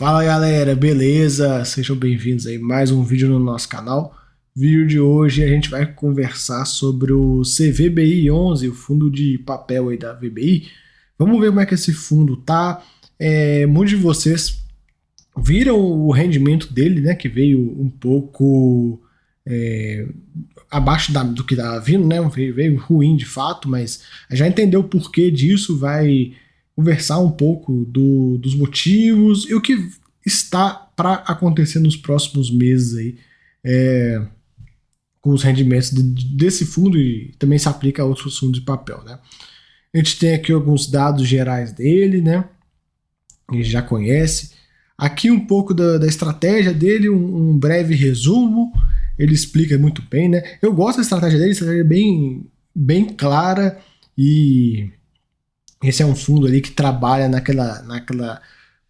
Fala galera, beleza? Sejam bem-vindos aí a mais um vídeo no nosso canal. Vídeo de hoje a gente vai conversar sobre o CVBI11, o fundo de papel aí da VBI. Vamos ver como é que esse fundo tá. Muitos de vocês viram o rendimento dele, né? Que veio um pouco abaixo do que estava vindo, né? Veio ruim de fato, mas já entendeu o porquê disso, vai conversar um pouco dos motivos e o que está para acontecer nos próximos meses aí com os rendimentos desse fundo, e também se aplica a outros fundos de papel, né? A gente tem aqui alguns dados gerais dele, né? A gente já conhece. Aqui um pouco da estratégia dele, um breve resumo. Ele explica muito bem, né? Eu gosto da estratégia dele, a estratégia é bem clara, e esse é um fundo ali que trabalha naquela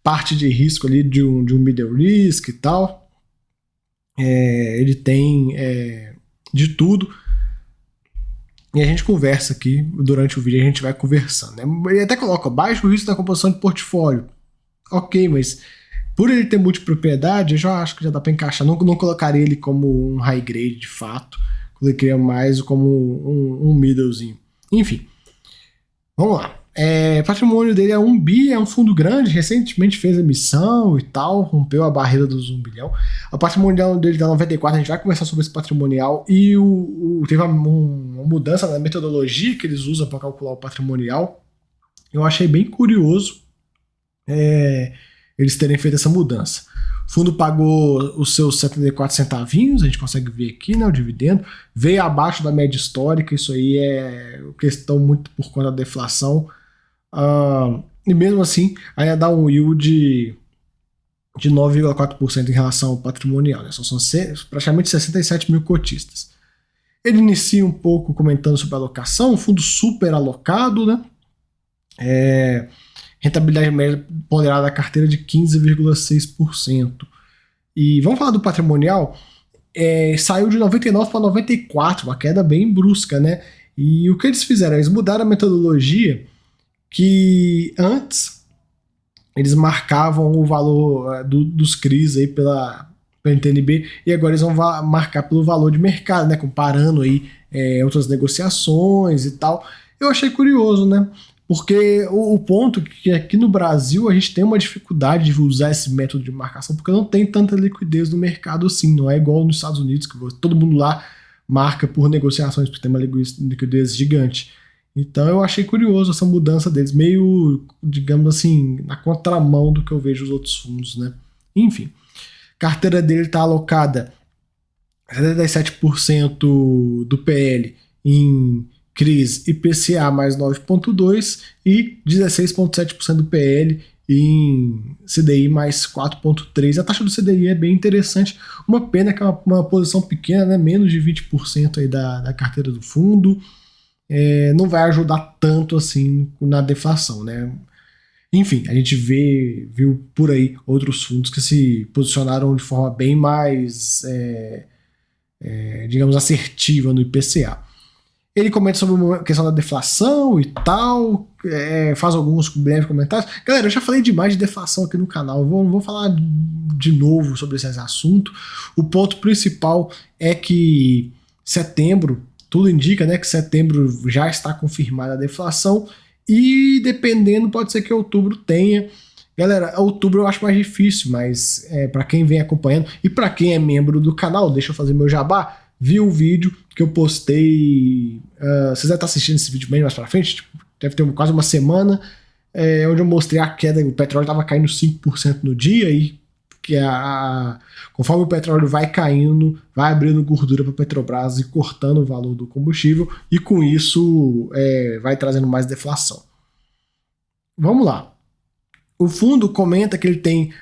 parte de risco ali de um middle risk e tal. Ele tem de tudo. E a gente conversa aqui, durante o vídeo a gente vai conversando, né? Ele até coloca baixo risco da composição de portfólio. Ok, mas por ele ter multipropriedade, eu já acho que já dá para encaixar. Não colocaria ele como um high grade de fato. Colocaria mais como um middlezinho. Enfim, vamos lá. O patrimônio dele é 1 bi, é um fundo grande, recentemente fez emissão e tal, rompeu a barreira dos 1 bilhão. O patrimonial dele da 94, a gente vai conversar sobre esse patrimonial, e teve uma mudança na metodologia que eles usam para calcular o patrimonial. Eu achei bem curioso eles terem feito essa mudança. O fundo pagou os seus 74 centavinhos, a gente consegue ver aqui, né, o dividendo, veio abaixo da média histórica, isso aí é questão muito por conta da deflação. E mesmo assim, ainda dá um yield de 9,4% em relação ao patrimonial, né? São praticamente 67 mil cotistas. Ele inicia um pouco comentando sobre a alocação, um fundo super alocado, né? Rentabilidade média ponderada da carteira de 15,6%. E vamos falar do patrimonial. Saiu de 99 para 94, uma queda bem brusca, né? E o que eles fizeram? Eles mudaram a metodologia, que antes eles marcavam o valor dos CRIs aí pela NTNB, e agora eles vão marcar pelo valor de mercado, né? Comparando aí outras negociações e tal. Eu achei curioso, né? Porque o ponto é que aqui no Brasil a gente tem uma dificuldade de usar esse método de marcação, porque não tem tanta liquidez no mercado assim, não é igual nos Estados Unidos, que todo mundo lá marca por negociações, porque tem uma liquidez gigante. Então eu achei curioso essa mudança deles, meio, digamos assim, na contramão do que eu vejo os outros fundos, né? Enfim, a carteira dele está alocada 77% do PL em CRIs IPCA mais 9,2% e 16,7% do PL em CDI mais 4,3%. A taxa do CDI é bem interessante. Uma pena que é uma posição pequena, né? Menos de 20% aí da carteira do fundo. Não vai ajudar tanto assim na deflação, né? Enfim, a gente viu por aí outros fundos que se posicionaram de forma bem mais, digamos, assertiva no IPCA. Ele comenta sobre a questão da deflação e tal, faz alguns breves comentários. Galera, eu já falei demais de deflação aqui no canal, não vou falar de novo sobre esse assunto. O ponto principal é que setembro, tudo indica, né, que setembro já está confirmada a deflação, e dependendo, pode ser que outubro tenha. Galera, outubro eu acho mais difícil, mas para quem vem acompanhando e para quem é membro do canal, deixa eu fazer meu jabá. Viu o vídeo que eu postei, vocês devem estar assistindo esse vídeo bem mais pra frente, tipo, deve ter quase uma semana, onde eu mostrei a queda, o petróleo estava caindo 5% no dia, e que conforme o petróleo vai caindo, vai abrindo gordura para a Petrobras e cortando o valor do combustível, e com isso vai trazendo mais deflação. Vamos lá. O fundo comenta que ele tem,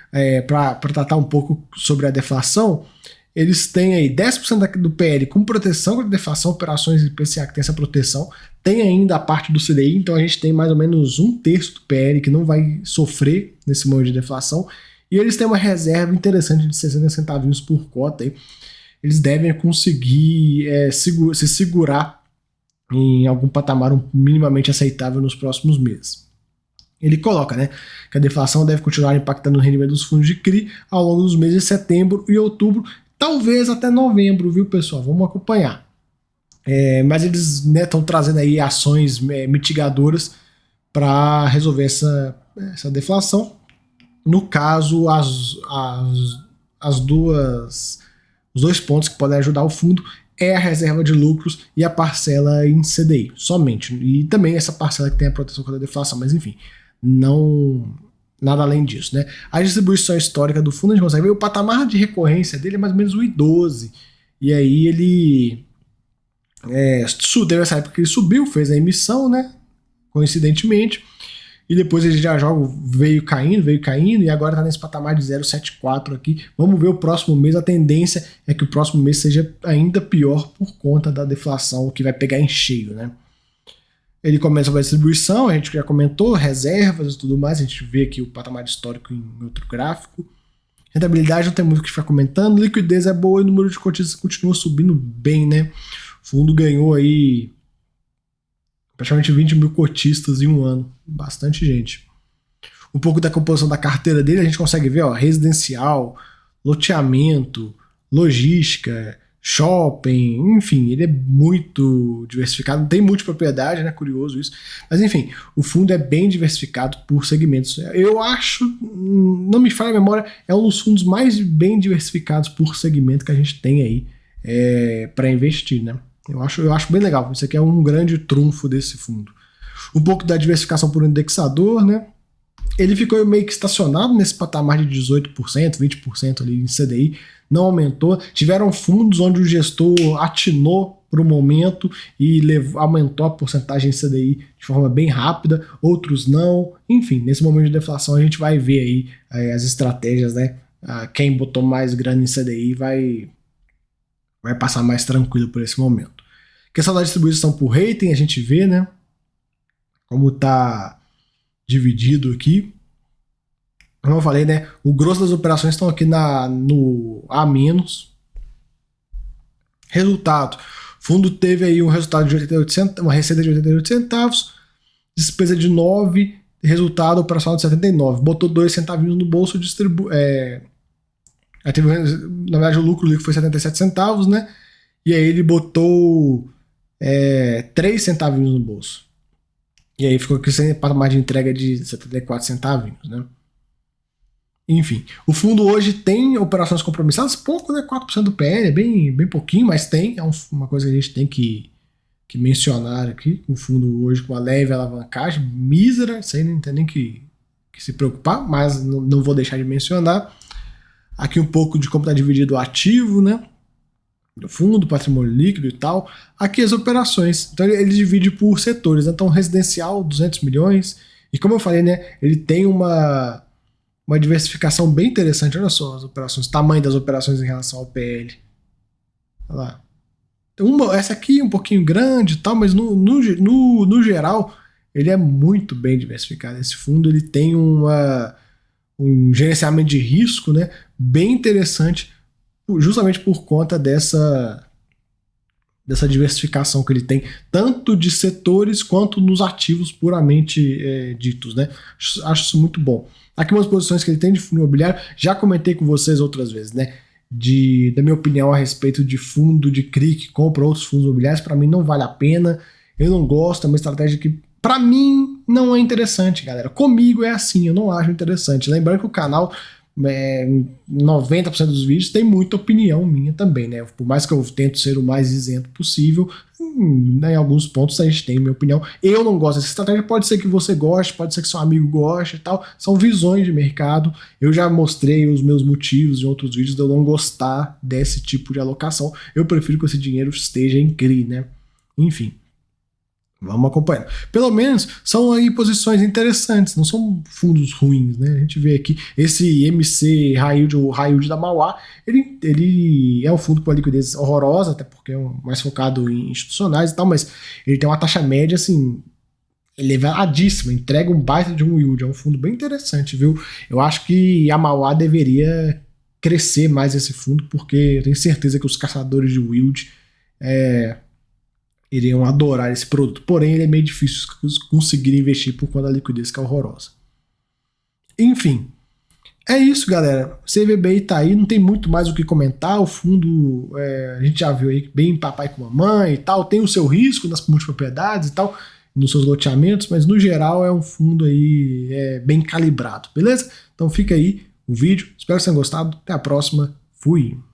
para tratar um pouco sobre a deflação, eles têm aí 10% do PL com proteção contra deflação, operações IPCA que tem essa proteção, tem ainda a parte do CDI, então a gente tem mais ou menos 1/3 do PL que não vai sofrer nesse momento de deflação, e eles têm uma reserva interessante de 60 centavinhos por cota. Aí. Eles devem conseguir se segurar em algum patamar minimamente aceitável nos próximos meses. Ele coloca, né, que a deflação deve continuar impactando o rendimento dos fundos de CRI ao longo dos meses de setembro e outubro, talvez até novembro, viu, pessoal? Vamos acompanhar. Mas eles estão trazendo aí ações mitigadoras para resolver essa deflação. No caso, os dois pontos que podem ajudar o fundo é a reserva de lucros e a parcela em CDI, somente. E também essa parcela que tem a proteção contra a deflação, mas enfim, não nada além disso, né? A distribuição histórica do fundo, a gente consegue ver o patamar de recorrência dele é mais ou menos o I12. E aí ele teve essa época que ele subiu, fez a emissão, né? Coincidentemente. E depois ele já veio caindo, e agora está nesse patamar de 0,74 aqui. Vamos ver o próximo mês. A tendência é que o próximo mês seja ainda pior por conta da deflação, que vai pegar em cheio, né? Ele começa com a distribuição, a gente já comentou, reservas e tudo mais. A gente vê aqui o patamar histórico em outro gráfico. Rentabilidade não tem muito o que ficar comentando. Liquidez é boa e o número de cotistas continua subindo bem, né? O fundo ganhou aí praticamente 20 mil cotistas em um ano. Bastante gente. Um pouco da composição da carteira dele, a gente consegue ver, ó, residencial, loteamento, logística, shopping, enfim, ele é muito diversificado, tem multipropriedade, né? Curioso isso. Mas enfim, o fundo é bem diversificado por segmentos. Eu acho, não me falha a memória, é um dos fundos mais bem diversificados por segmento que a gente tem aí para investir, né? Eu acho bem legal. Isso aqui é um grande trunfo desse fundo. Um pouco da diversificação por indexador, né? Ele ficou meio que estacionado nesse patamar de 18%, 20% ali em CDI, não aumentou. Tiveram fundos onde o gestor atinou para o momento e aumentou a porcentagem em CDI de forma bem rápida, outros não. Enfim, nesse momento de deflação a gente vai ver aí as estratégias, né? Quem botou mais grana em CDI vai passar mais tranquilo por esse momento. Questão da distribuição por rating, a gente vê, né? Como tá dividido aqui. Como eu falei, né? O grosso das operações estão aqui no A-. Resultado. O fundo teve aí um resultado de 88 centavos, uma receita de 88 centavos, despesa de 9, resultado operacional de 79. Botou 2 centavinhos no bolso, na verdade o lucro líquido foi 77 centavos, né? E aí ele botou 3 centavinhos no bolso. E aí ficou aqui sem patamar de entrega de 74 centavinhos, né? Enfim, o fundo hoje tem operações compromissadas, pouco, né? 4% do PL, é bem pouquinho, mas tem. É uma coisa que a gente tem que mencionar aqui. O fundo hoje com uma leve alavancagem, mísera, isso aí não tem nem que se preocupar, mas não vou deixar de mencionar. Aqui um pouco de como está dividido o ativo, né? Do fundo, patrimônio líquido e tal. Aqui as operações. Então ele divide por setores. Então residencial, 200 milhões. E como eu falei, né? Ele tem uma diversificação bem interessante. Olha só as operações, o tamanho das operações em relação ao PL. Olha lá. Essa aqui é um pouquinho grande e tal, mas no geral ele é muito bem diversificado. Esse fundo ele tem um gerenciamento de risco, né, bem interessante, justamente por conta dessa diversificação que ele tem, tanto de setores quanto nos ativos puramente ditos, né? Acho isso muito bom. Aqui umas posições que ele tem de fundo imobiliário, já comentei com vocês outras vezes, né? Da minha opinião a respeito de fundo de CRI que compra outros fundos imobiliários, para mim não vale a pena, eu não gosto, é uma estratégia que para mim não é interessante, galera. Comigo é assim, eu não acho interessante. Lembrando que o canal, 90% dos vídeos tem muita opinião minha também, né? Por mais que eu tento ser o mais isento possível, em alguns pontos a gente tem minha opinião. Eu não gosto dessa estratégia, pode ser que você goste, pode ser que seu amigo goste e tal. São visões de mercado. Eu já mostrei os meus motivos em outros vídeos de eu não gostar desse tipo de alocação. Eu prefiro que esse dinheiro esteja em CRI, né? Enfim. Vamos acompanhando. Pelo menos são aí posições interessantes, não são fundos ruins, né? A gente vê aqui esse MC High Yield, o High Yield da Mauá, ele é um fundo com uma liquidez horrorosa, até porque é mais focado em institucionais e tal, mas ele tem uma taxa média assim elevadíssima, entrega um baita de um yield, é um fundo bem interessante, viu? Eu acho que a Mauá deveria crescer mais esse fundo, porque eu tenho certeza que os caçadores de yield iriam adorar esse produto. Porém, ele é meio difícil conseguir investir por conta da liquidez que é horrorosa. Enfim, é isso, galera. CVBI tá aí, não tem muito mais o que comentar. O fundo, a gente já viu aí, bem papai com mamãe e tal. Tem o seu risco nas multipropriedades e tal, nos seus loteamentos, mas no geral é um fundo aí bem calibrado, beleza? Então fica aí o vídeo. Espero que vocês tenham gostado. Até a próxima. Fui!